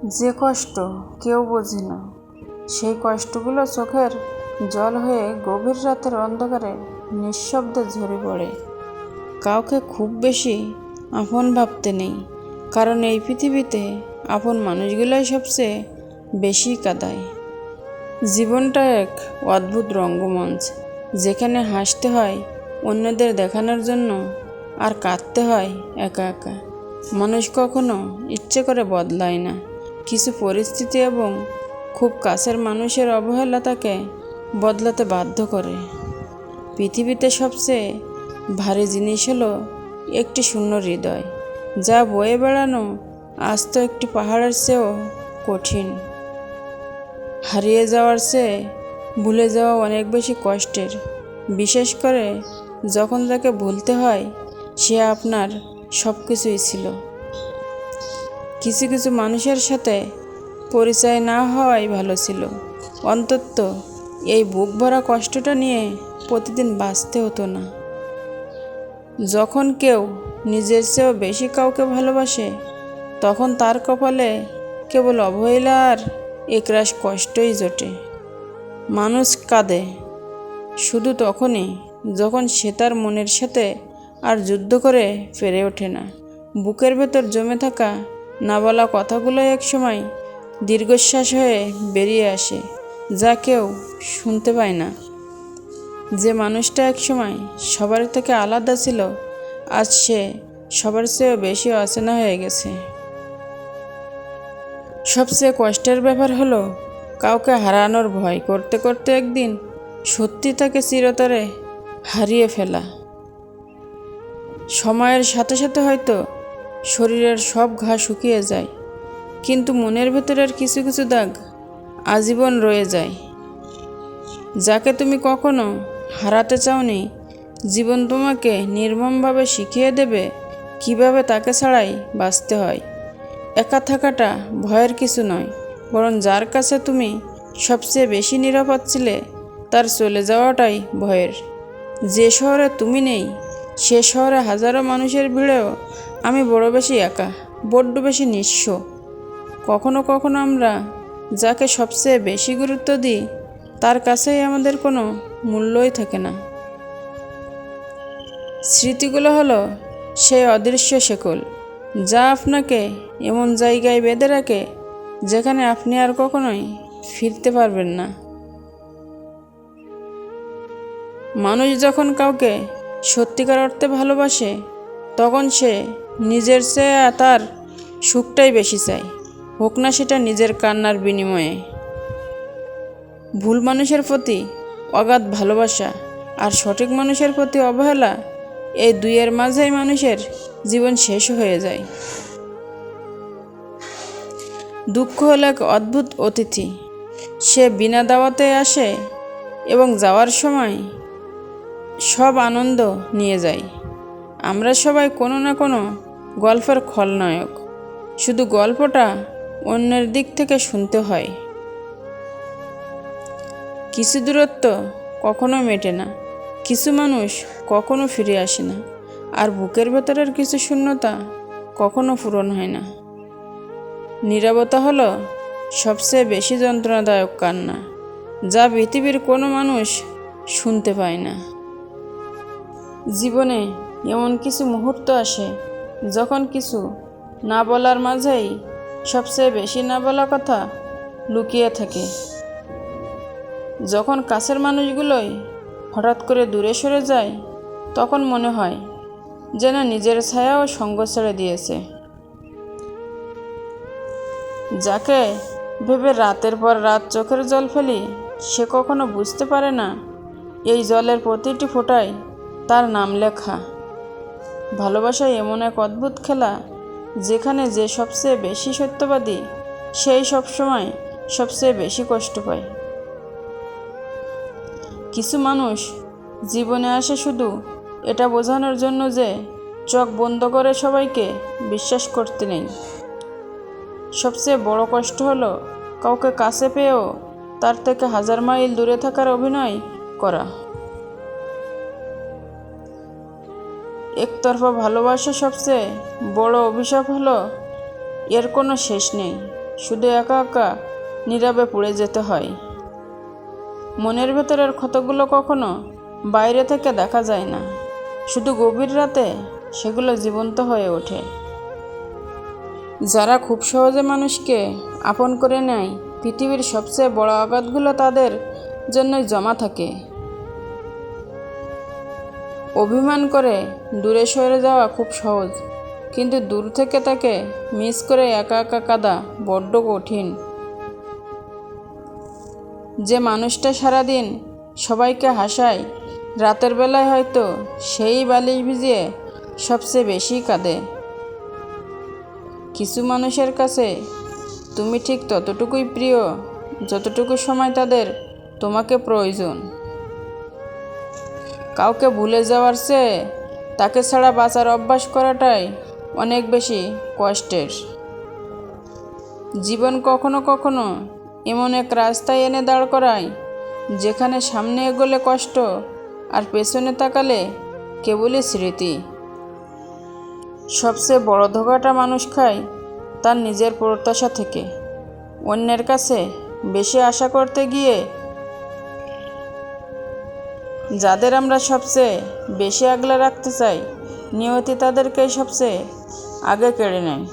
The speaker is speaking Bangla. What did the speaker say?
যে কষ্ট কেউ বোঝে না, সেই কষ্টগুলো চোখের জল হয়ে গভীর রাতের অন্ধকারে নিঃশব্দে ঝরে পড়ে। কাউকে খুব বেশি আপন ভাবতে নেই, কারণ এই পৃথিবীতে আপন মানুষগুলোই সবচেয়ে বেশি কাঁদায়। জীবনটা এক অদ্ভুত রঙ্গমঞ্চ, যেখানে হাসতে হয় অন্যদের দেখানোর জন্য আর কাঁদতে হয় একা একা। মানুষ কখনো ইচ্ছে করে বদলায় না, কিছু পরিস্থিতি এবং খুব কাছের মানুষের অবহেলা তাকে বদলাতে বাধ্য করে। পৃথিবীতে সবচেয়ে ভারী জিনিস হলো একটি শূন্য হৃদয়, যা বয়ে বেড়ানো আস্ত একটি পাহাড়ের চেয়েও কঠিন। হারিয়ে যাওয়ার চেয়ে ভুলে যাওয়া অনেক বেশি কষ্টের, বিশেষ করে যখন তাকে ভুলতে হয় সে আপনার সব কিছুই ছিল। কিছু কিছু মানুষের সাথে পরিচয় না হওয়াই ভালো ছিল, অন্তত এই বুক ভরা কষ্টটা নিয়ে প্রতিদিন বাঁচতে হতো না। যখন কেউ নিজের চেয়েও বেশি কাউকে ভালোবাসে, তখন তার কপালে কেবল অবহেলা আর একরাশ কষ্টই জোটে। মানুষ কাঁদে শুধু তখনই যখন সে তার মনের সাথে আর যুদ্ধ করে পেরে ওঠে না। বুকের ভেতর জমে থাকা না বলা কথাগুলো একসময় দীর্ঘশ্বাস হয়ে বেরিয়ে আসে, যা কেউ শুনতে পায় না। যে মানুষটা একসময় সবার থেকে আলাদা ছিল, আজ সে সবার চেয়েও বেশি অচেনা হয়ে গেছে। সবচেয়ে কষ্টের ব্যাপার হলো কাউকে হারানোর ভয় করতে করতে একদিন সত্যি তাকে চিরতরে হারিয়ে ফেলা। সময়ের সাথে সাথে হয়তো শরীরের সব ঘা শুকিয়ে যায়, কিন্তু মনের ভেতরের কিছু কিছু দাগ আজীবন রয়ে যায়। যাকে তুমি কখনো হারাতে চাওনি, জীবন তোমাকে নির্মমভাবে শিখিয়ে দেবে কিভাবে তাকে ছাড়াই বাঁচতে হয়। একা থাকাটা ভয়ের কিছু নয়, বরং যার কাছে তুমি সবচেয়ে বেশি নিরাপদ ছিলে তার চলে যাওয়াটাই ভয়ের। যে শহরে তুমি নেই, সে শহরে হাজারো মানুষের ভিড়েও আমি বড় বেশি একা, বড্ড বেশি নিঃস্ব। কখনো কখনো আমরা যাকে সবচেয়ে বেশি গুরুত্ব দিই, তার কাছেই আমাদের কোনো মূল্যই থাকে না। স্মৃতিগুলো হলো সেই অদৃশ্য শেকল, যা আপনাকে এমন জায়গায় বেঁধে রাখে যেখানে আপনি আর কখনোই ফিরতে পারবেন না। মানুষ যখন কাউকে সত্যিকার অর্থে ভালোবাসে, তখন সে নিজের চেয়ে তার সুখটাই বেশি চায়, হোক না সেটা নিজের কান্নার বিনিময়ে। ভুল মানুষের প্রতি অগাধ ভালোবাসা আর সঠিক মানুষের প্রতি অবহেলা, এই দুইয়ের মাঝেই মানুষের জীবন শেষ হয়ে যায়। দুঃখ হলো এক অদ্ভুত অতিথি, সে বিনা দাওয়াতে আসে এবং যাওয়ার সময় সব আনন্দ নিয়ে যায়। আমরা সবাই কোনো না কোনো গল্পের খলনায়ক, শুধু গল্পটা অন্যের দিক থেকে শুনতে হয়। কিছু দূরত্ব কখনো মেটে না, কিছু মানুষ কখনো ফিরে আসে না, আর বুকের ভেতরের কিছু শূন্যতা কখনো পূরণ হয় না। নীরবতা হলো সবচেয়ে বেশি যন্ত্রণাদায়ক কান্না, যা পৃথিবীর কোনো মানুষ শুনতে পায় না। জীবনে এমন কিছু মুহূর্ত আসে যখন কিছু না বলার মাঝেই সবচেয়ে বেশি না বলা কথা লুকিয়ে থাকে। যখন কাছের মানুষগুলোই হঠাৎ করে দূরে সরে যায়, তখন মনে হয় যেন নিজের ছায়াও সঙ্গ ছেড়ে দিয়েছে। যাকে ভেবে রাতের পর রাত চোখের জল ফেলি, সে কখনো বুঝতে পারে না এই জলের প্রতিটি ফোঁটায় তার নাম লেখা। ভালোবাসা এমন এক অদ্ভুত খেলা, যেখানে যে সবচেয়ে বেশি সত্যবাদী, সেই সবসময় সবচেয়ে বেশি কষ্ট পায়। কিছু মানুষ জীবনে আসে শুধু এটা বোঝানোর জন্য যে চোখ বন্ধ করে সবাইকে বিশ্বাস করতে নেই। সবচেয়ে বড় কষ্ট হলো কাউকে কাছে পেয়েও তার থেকে হাজার মাইল দূরে থাকার অভিনয় করা। একতরফা ভালোবাসা সবচেয়ে বড় অভিশাপ হলো এর কোনো শেষ নেই। শুধু একা একা নীরবে পুড়ে যেতে হয়। মনের ভেতরের ক্ষতগুলো কখনো বাইরে থেকে দেখা যায় না, শুধু গভীর রাতে সেগুলো জীবন্ত হয়ে ওঠে। যারা খুব সহজে মানুষকে আপন করে নেয়, পৃথিবীর সবচেয়ে বড় আঘাতগুলো তাদের জন্যই জমা থাকে। অভিমান করে দূরে সরে যাওয়া খুব সহজ, কিন্তু দূর থেকে তাকে মিস করে একা একা কাঁদা বড্ড কঠিন। যে মানুষটা সারাদিন সবাইকে হাসায়, রাতের বেলায় হয়তো সেই বালিশ ভিজিয়ে সবচেয়ে বেশি কাঁদে। কিছু মানুষের কাছে তুমি ঠিক ততটুকুই প্রিয় যতটুকু সময় তাদের তোমাকে প্রয়োজন। কাউকে ভুলে যাওয়ার চেয়ে তাকে ছাড়া বাঁচার অভ্যাস করাটাই অনেক বেশি কষ্টের। জীবন কখনো কখনো এমন এক রাস্তায় এনে দাঁড় করায়, যেখানে সামনে এগোলে কষ্ট আর পেছনে তাকালে কেবলই স্মৃতি। সবচেয়ে বড় ধোঁকাটা মানুষ খায় তার নিজের প্রত্যাশা থেকে। অন্যের কাছে বেশি আশা করতে গিয়ে যাদের আমরা সবচেয়ে বেশি আগলে রাখতে চাই, নিয়তি তাদেরকেই সবচেয়ে আগে কেড়ে নেয়।